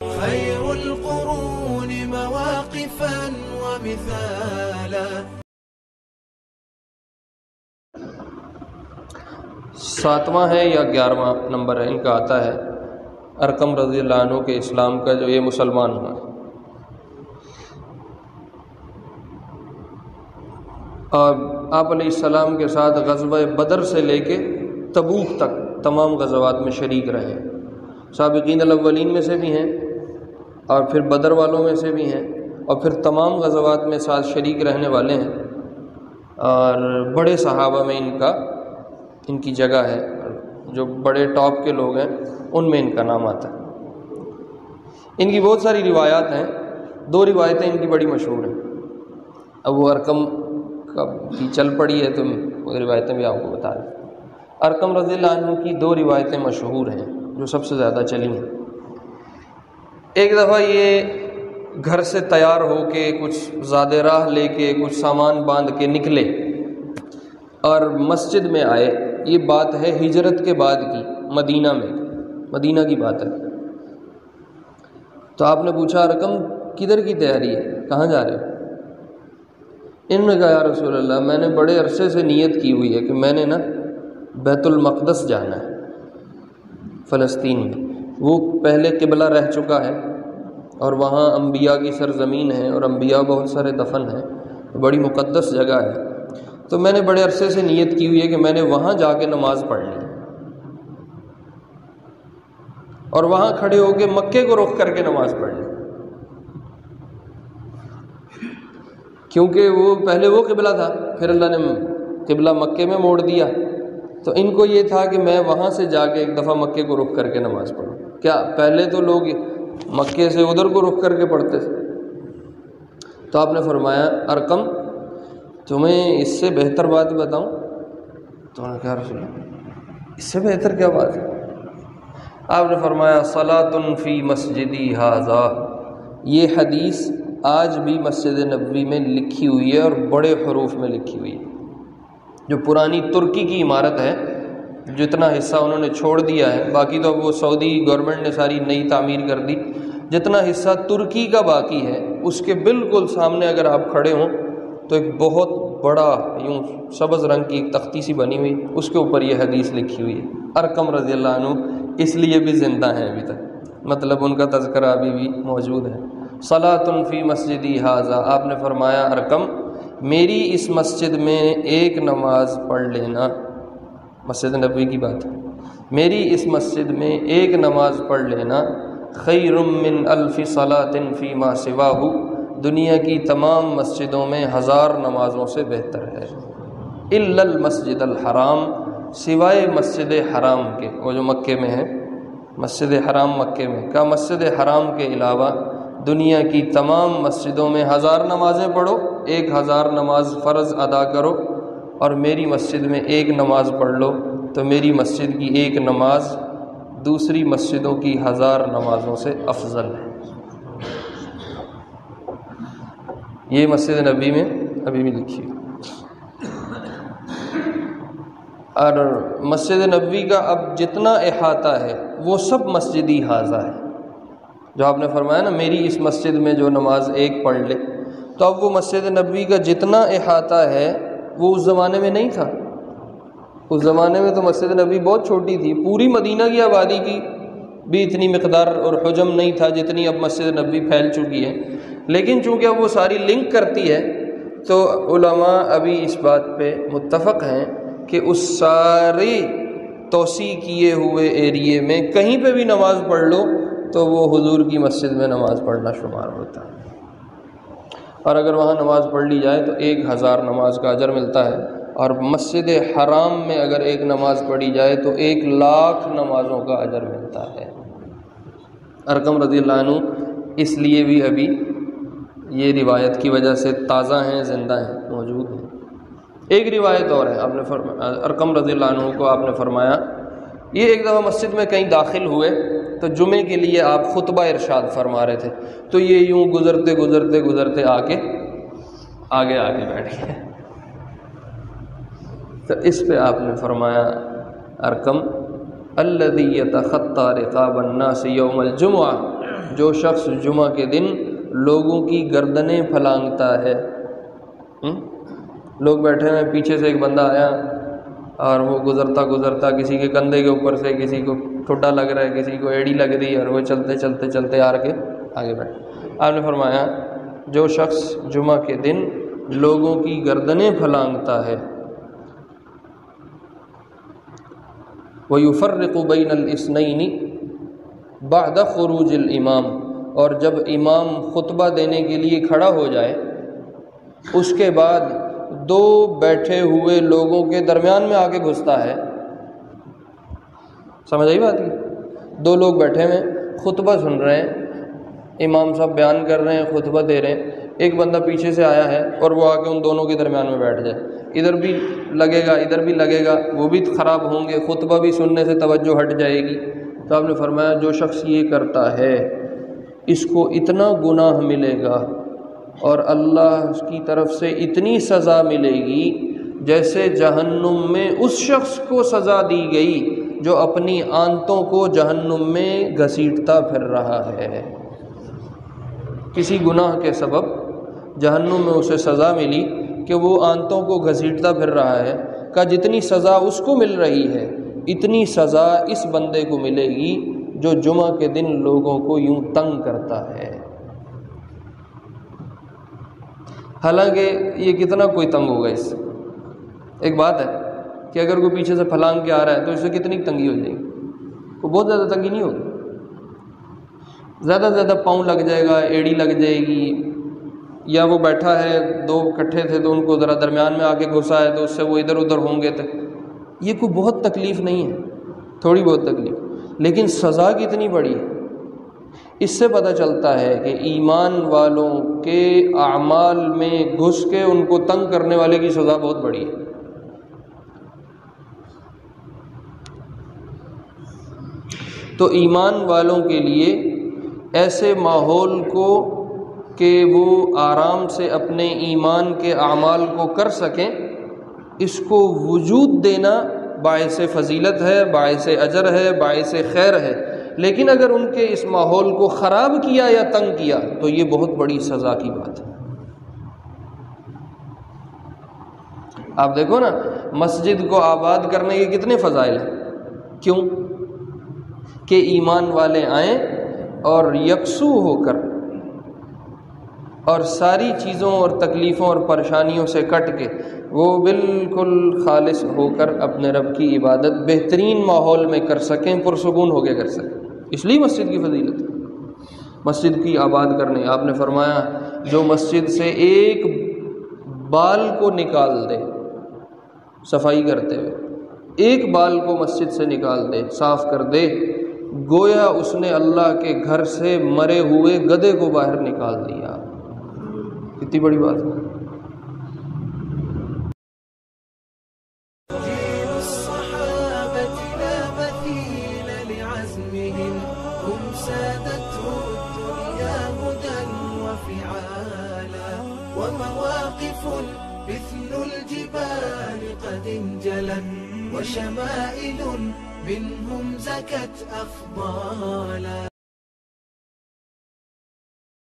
خير القرون مواقفا ومثالا. 7واں ہے یا 11واں نمبر ہے ان کا آتا ہے ارقم رضی اللہ عنہ کے اسلام کا، جو یہ مسلمان ہوا. اور آپ علیہ السلام کے ساتھ غزوہ بدر سے لے کے تبوک تک تمام غزوات میں شریک رہے. سابقین الاولین میں سے بھی ہیں اور پھر بدر والوں میں سے بھی ہیں اور پھر تمام غزوات میں ساتھ شریک رہنے والے ہیں، اور بڑے صحابہ میں ان کی جگہ ہے. جو بڑے ٹاپ کے لوگ ہیں ان میں ان کا نام آتا ہے. ان کی بہت ساری روایات ہیں. 2 روایتیں ان کی بڑی مشہور ہیں. اب وہ ارقم کی چل پڑی ہے تو وہ روایتیں بھی آپ کو بتا دیں. ارقم رضی اللہ عنہ کی 2 روایتیں مشہور ہیں جو سب سے زیادہ چلی ہیں. ایک دفعہ یہ گھر سے تیار ہو کے کچھ زیادہ راہ لے کے کچھ سامان باندھ کے نکلے اور مسجد میں آئے. یہ بات ہے ہجرت کے بعد کی، مدینہ کی بات ہے. تو آپ نے پوچھا ارقم کدھر کی تیاری ہے، کہاں جا رہے ہو؟ انہوں نے کہا یا رسول اللہ میں نے بڑے عرصے سے نیت کی ہوئی ہے کہ میں نے نا بیت المقدس جانا ہے، فلسطین میں. وہ پہلے قبلہ رہ چکا ہے اور وہاں انبیاء کی سرزمین ہے اور انبیاء بہت سارے دفن ہیں، بڑی مقدس جگہ ہے. تو میں نے بڑے عرصے سے نیت کی ہوئی ہے کہ میں نے وہاں جا کے نماز پڑھنی ہے اور وہاں کھڑے ہو کے مکے کو رخ کر کے نماز پڑھنی، کیونکہ وہ پہلے وہ قبلہ تھا، پھر اللہ نے قبلہ مکے میں موڑ دیا. تو ان کو یہ تھا کہ میں وہاں سے جا کے ایک دفعہ مکے کو رخ کر کے نماز پڑھوں. کیا پہلے تو لوگ مکے سے ادھر کو رخ کر کے پڑھتے تھے. تو آپ نے فرمایا ارقم تمہیں اس سے بہتر بات بتاؤں؟ تو انہوں نے کہا رسول اللہ اس سے بہتر کیا بات ہے؟ آپ نے فرمایا صلاۃ فی مسجدی ھذا. یہ حدیث آج بھی مسجد نبوی میں لکھی ہوئی ہے اور بڑے حروف میں لکھی ہوئی ہے. جو پرانی ترکی کی عمارت ہے، جتنا حصہ انہوں نے چھوڑ دیا ہے، باقی تو اب وہ سعودی گورنمنٹ نے ساری نئی تعمیر کر دی. جتنا حصہ ترکی کا باقی ہے اس کے بالکل سامنے اگر آپ کھڑے ہوں تو ایک بہت بڑا یوں سبز رنگ کی ایک تختی سی بنی ہوئی، اس کے اوپر یہ حدیث لکھی ہوئی ہے. ارقم رضی اللہ عنہ اس لیے بھی زندہ ہیں ابھی تک، مطلب ان کا تذکرہ ابھی بھی موجود ہے. صلاۃ فی مسجدی ھذا. آپ نے فرمایا ارقم میری اس مسجد میں ایک نماز پڑھ لینا، مسجد نبوی کی بات ہے، میری اس مسجد میں ایک نماز پڑھ لینا خیر من 1000 صلاۃ فیما سواہ. دنیا کی تمام مسجدوں میں 1000 نمازوں سے بہتر ہے. الا المسجد الحرام، سوائے مسجد حرام کے، وہ جو مکے میں ہے، مسجد حرام مکے میں کا، مسجد حرام کے علاوہ دنیا کی تمام مسجدوں میں 1000 نمازیں پڑھو، 1000 نماز فرض ادا کرو، اور میری مسجد میں ایک نماز پڑھ لو تو میری مسجد کی ایک نماز دوسری مسجدوں کی 1000 نمازوں سے افضل ہے. یہ مسجد نبی میں ابھی بھی لکھی ہے. اور مسجد نبوی کا اب جتنا احاطہ ہے وہ سب مسجدی ھذا ہے. جو آپ نے فرمایا نا میری اس مسجد میں جو نماز ایک پڑھ لے، تو اب وہ مسجد نبوی کا جتنا احاطہ ہے وہ اس زمانے میں نہیں تھا. اس زمانے میں تو مسجد نبوی بہت چھوٹی تھی، پوری مدینہ کی آبادی کی بھی اتنی مقدار اور حجم نہیں تھا جتنی اب مسجد نبوی پھیل چکی ہے. لیکن چونکہ اب وہ ساری لنک کرتی ہے تو علماء ابھی اس بات پہ متفق ہیں کہ اس سارے توسیع کیے ہوئے ایریے میں کہیں پہ بھی نماز پڑھ لو تو وہ حضور کی مسجد میں نماز پڑھنا شمار ہوتا ہے. اور اگر وہاں نماز پڑھ لی جائے تو 1000 نماز کا اجر ملتا ہے. اور مسجد حرام میں اگر ایک نماز پڑھی جائے تو 1,00,000 نمازوں کا اجر ملتا ہے. ارقم رضی اللہ عنہ اس لیے بھی ابھی یہ روایت کی وجہ سے تازہ ہیں، زندہ ہیں، موجود ہیں. ایک روایت اور ہے، آپ نے ارقم رضی اللہ عنہ کو آپ نے فرمایا یہ ایک دفعہ مسجد میں کہیں داخل ہوئے تو جمعے کے لیے آپ خطبہ ارشاد فرما رہے تھے، تو یہ یوں گزرتے گزرتے گزرتے آ کے آگے بیٹھ گئے. تو اس پہ آپ نے فرمایا ارقم الذی یتخطی رقاب الناس یوم الجمعہ جو شخص جمعہ کے دن لوگوں کی گردنیں پھلانگتا ہے. لوگ بیٹھے ہیں، پیچھے سے ایک بندہ آیا اور وہ گزرتا کسی کے کندھے کے اوپر سے کسی کو ٹھڈا لگ رہا ہے، کسی کو ایڑی لگ رہی ہے، اور وہ چلتے آ کے آگے بیٹھے. آپ نے فرمایا جو شخص جمعہ کے دن لوگوں کی گردنیں پھلانگتا ہے وَيُفَرِّقُ بَيْنَ الْإِثْنَيْنِ بَعْدَ خُرُوجِ الْإِمَامِ، اور جب امام خطبہ دینے کے لیے کھڑا ہو جائے اس کے بعد دو بیٹھے ہوئے لوگوں کے درمیان میں آ کے گھستا ہے. سمجھ آئی بات کی؟ دو لوگ بیٹھے ہوئے خطبہ سن رہے ہیں، امام صاحب بیان کر رہے ہیں، خطبہ دے رہے ہیں، ایک بندہ پیچھے سے آیا ہے اور وہ آ کے ان دونوں کے درمیان میں بیٹھ جائے. ادھر بھی لگے گا ادھر بھی لگے گا، وہ بھی خراب ہوں گے، خطبہ بھی سننے سے توجہ ہٹ جائے گی. تو آپ نے فرمایا جو شخص یہ کرتا ہے اس کو اتنا گناہ ملے گا اور اللہ کی طرف سے اتنی سزا ملے گی جیسے جہنم میں اس شخص کو سزا دی گئی جو اپنی آنتوں کو جہنم میں گھسیٹتا پھر رہا ہے. کسی گناہ کے سبب جہنم میں اسے سزا ملی کہ وہ آنتوں کو گھسیٹتا پھر رہا ہے، کہ جتنی سزا اس کو مل رہی ہے اتنی سزا اس بندے کو ملے گی جو جمعہ کے دن لوگوں کو یوں تنگ کرتا ہے. حالانکہ یہ کتنا کوئی تنگ ہوگا اس سے. ایک بات ہے کہ اگر کوئی پیچھے سے پھلانگ کے آ رہا ہے تو اس سے کتنی تنگی ہو جائے گی؟ کوئی بہت زیادہ تنگی نہیں ہوگی، زیادہ سے زیادہ پاؤں لگ جائے گا، ایڑی لگ جائے گی، یا وہ بیٹھا ہے دو اکٹھے تھے تو ان کو ذرا درمیان میں آ کے گھسا ہے تو اس سے وہ ادھر ادھر ہوں گے. یہ کوئی بہت تکلیف نہیں ہے، تھوڑی بہت تکلیف، لیکن سزا کتنی بڑی ہے. اس سے پتہ چلتا ہے کہ ایمان والوں کے اعمال میں گھس کے ان کو تنگ کرنے والے کی سزا بہت بڑی ہے. تو ایمان والوں کے لیے ایسے ماحول کو کہ وہ آرام سے اپنے ایمان کے اعمال کو کر سکیں، اس کو وجود دینا باعث فضیلت ہے، باعث اجر ہے، باعث خیر ہے. لیکن اگر ان کے اس ماحول کو خراب کیا یا تنگ کیا تو یہ بہت بڑی سزا کی بات ہے. آپ دیکھو نا، مسجد کو آباد کرنے کے کتنے فضائل ہیں. کیوں؟ کہ ایمان والے آئیں اور یکسو ہو کر اور ساری چیزوں اور تکلیفوں اور پریشانیوں سے کٹ کے وہ بالکل خالص ہو کر اپنے رب کی عبادت بہترین ماحول میں کر سکیں، پرسکون ہو کے کر سکیں. اس لیے مسجد کی فضیلت ہے، مسجد کی آباد کرنے. آپ نے فرمایا جو مسجد سے ایک بال کو نکال دے صفائی کرتے ہوئے، ایک بال کو مسجد سے نکال دے، صاف کر دے، گویا اس نے اللہ کے گھر سے مرے ہوئے گدھے کو باہر نکال دیا. کتنی بڑی بات ہے. مثل الجبال قد انجلت وشمائل منهم زكت أفضالا